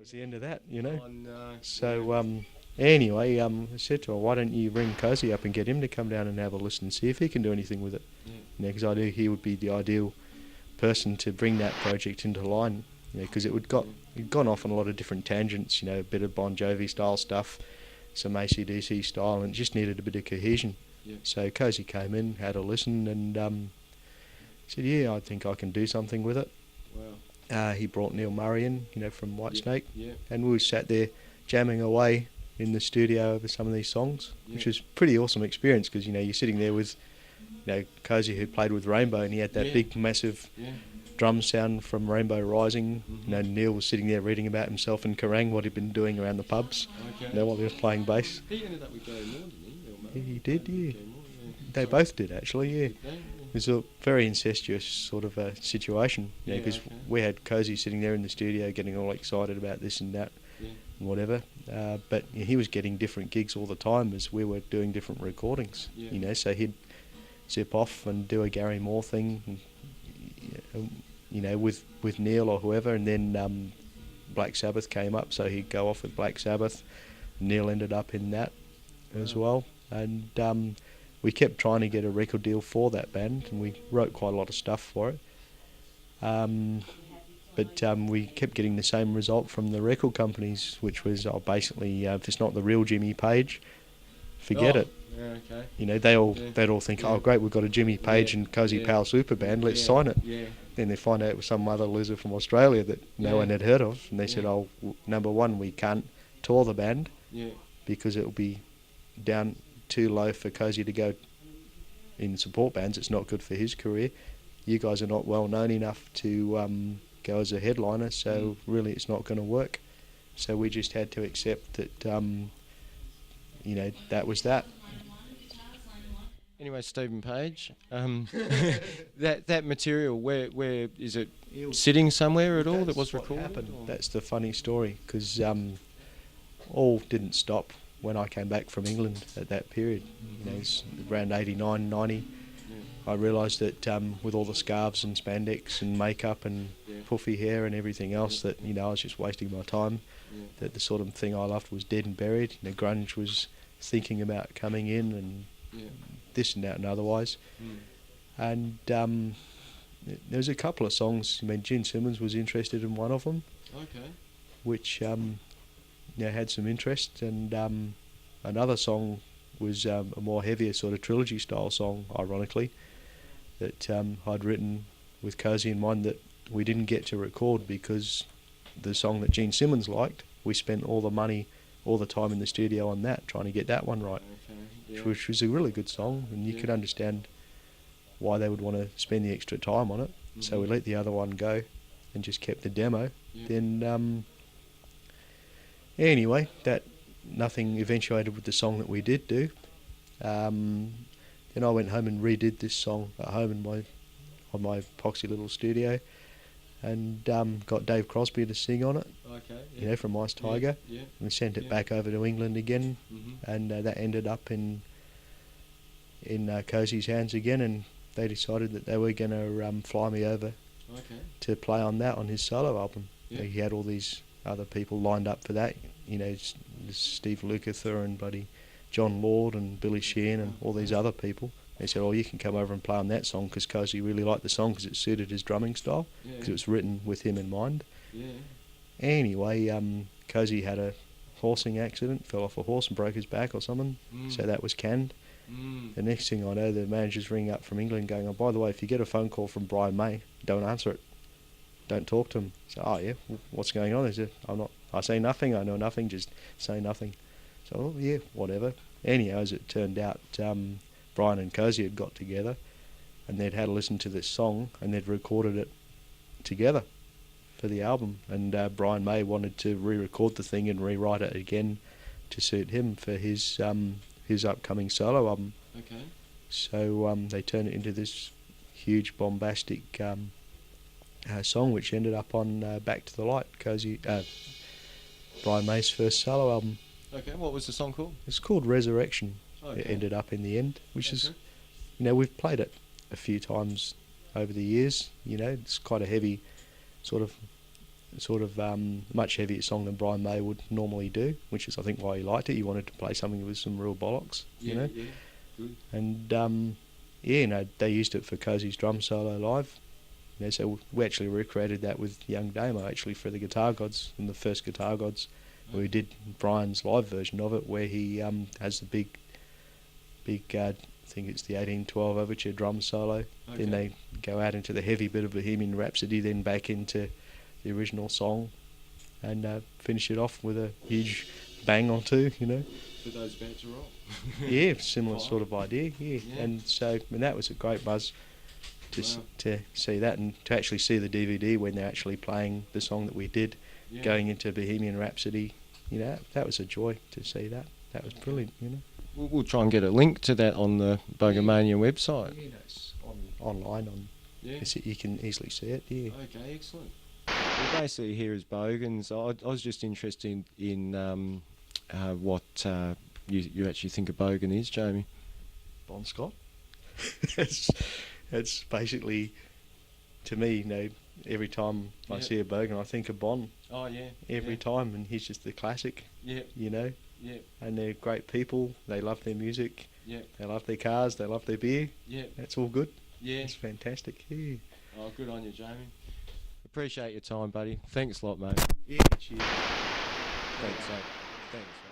was the end of that, you know. Oh no. So anyway, I said to her, why don't you ring Cozy up and get him to come down and have a listen and see if he can do anything with it. Yeah. You know, because I knew he would be the ideal person to bring that project into line. You know, because it'd gone off on a lot of different tangents. You know, a bit of Bon Jovi style stuff, some AC/DC style, and it just needed a bit of cohesion. Yeah. So Cozy came in, had a listen, and said, "Yeah, I think I can do something with it." Wow. He brought Neil Murray in, you know, from Whitesnake, Yeah. and we sat there jamming away in the studio over some of these songs, Yeah. which was a pretty awesome experience because, you know, you're sitting there with, you know, Cozy, who played with Rainbow, and he had that big, massive drum sound from Rainbow Rising. You know, Neil was sitting there reading about himself in Kerrang, what he'd been doing around the pubs, Okay. you know, while he was playing bass. He ended up with Gary Moore, didn't he? Neil Murray? He did, yeah. Gary Moore, yeah. They both did, actually, yeah. Did they? Yeah. It was a very incestuous sort of a situation, you know, because we had Cozy sitting there in the studio getting all excited about this and that, and whatever. But he was getting different gigs all the time as we were doing different recordings, you know. So he'd zip off and do a Gary Moore thing, and, you know, with Neil or whoever, and then Black Sabbath came up, so he'd go off with Black Sabbath. Neil ended up in that as well, and we kept trying to get a record deal for that band, and we wrote quite a lot of stuff for it. But we kept getting the same result from the record companies, which was basically, if it's not the real Jimmy Page, forget it. Yeah, okay. You know, they'd all think, oh great, we've got a Jimmy Page and Cozy Powell super band, let's sign it. Yeah. Then they find out it was some other loser from Australia that no one had heard of, and they said, oh, number one, we can't tour the band because it'll be down too low for Cozy to go in support bands. It's not good for his career. You guys are not well known enough to go as a headliner, so really it's not going to work. So we just had to accept that, you know, that was that. Anyway, Stephen Page, that material, where is it sitting somewhere at all that was recorded? That's the funny story, because all didn't stop when I came back from England at that period. You know, it's around 89, 90. I realised that with all the scarves and spandex and makeup and puffy hair and everything else, that, you know, I was just wasting my time. That the sort of thing I loved was dead and buried. You know, grunge was thinking about coming in and this and that and otherwise. And there was a couple of songs. I mean, Gene Simmons was interested in one of them, which you know, had some interest, and another song was a more heavier sort of trilogy style song, ironically, that I'd written with Cozy in mind that we didn't get to record because the song that Gene Simmons liked, we spent all the money, all the time in the studio on that, trying to get that one right, which was a really good song, and you could understand why they would want to spend the extra time on it. So we let the other one go and just kept the demo. Then anyway, that nothing eventuated with the song that we did do. Then I went home and redid this song at home on my poxy little studio, and got Dave Crosby to sing on it. You know, from Ice Tiger. And we sent it back over to England again, and that ended up in Cozy's hands again, and they decided that they were going to fly me over to play on that on his solo album. You know, he had all these other people lined up for that. You know, Steve Lukather and buddy John Lord and Billy Sheehan and all these other people. They said, oh, you can come over and play on that song, because Cozy really liked the song because it suited his drumming style, because it was written with him in mind. Anyway, Cozy had a horsing accident, fell off a horse and broke his back or something, so that was canned. The next thing I know, the manager's ringing up from England going, oh, by the way, if you get a phone call from Brian May, don't answer it. Don't talk to him. So, oh yeah, what's going on? They said, I say nothing, I know nothing, just say nothing. So, oh, yeah, whatever. Anyhow, as it turned out, Brian and Cozy had got together, and they'd had a listen to this song, and they'd recorded it together for the album. And Brian May wanted to re-record the thing and rewrite it again to suit him for his upcoming solo album. So they turned it into this huge bombastic song, which ended up on Back to the Light, Brian May's first solo album. What was the song called? It's called Resurrection. It ended up in the end, which is, you know, we've played it a few times over the years. You know, it's quite a heavy sort of sort of much heavier song than Brian May would normally do, which is I think why he liked it. He wanted to play something with some real bollocks, you know. Yeah, good. And they used it for Cozy's drum solo live. You know, so we actually recreated that with Young Damo actually for the Guitar Gods, and the first Guitar Gods. Okay. We did Brian's live version of it where he has the big I think it's the 1812 Overture drum solo. Okay. Then they go out into the heavy bit of Bohemian Rhapsody, then back into the original song, and finish it off with a huge bang on two, you know. For those about to roll. Yeah, similar sort of idea, yeah. Yeah. And that was a great buzz to to see that, and to actually see the DVD when they're actually playing the song that we did, going into Bohemian Rhapsody. You know, that was a joy to see that. That was brilliant, you know. We'll try and get a link to that on the Boganmania website. Yeah, no, it's online. Yeah. You can easily see it. Yeah. Okay, excellent. Well, basically here is Bogans. I was just interested in what you actually think a Bogan is, Jamie. Bon Scott. That's basically, to me, you know, every time I see a Bogan, I think of Bon. Oh yeah. Every time, and he's just the classic. Yeah. You know. Yeah. And they're great people. They love their music. Yeah. They love their cars. They love their beer. Yeah. That's all good. Yeah. It's fantastic. Yeah. Oh, good on you, Jamie. Appreciate your time, buddy. Thanks a lot, mate. Yeah. Cheers. Thanks, mate. Thanks.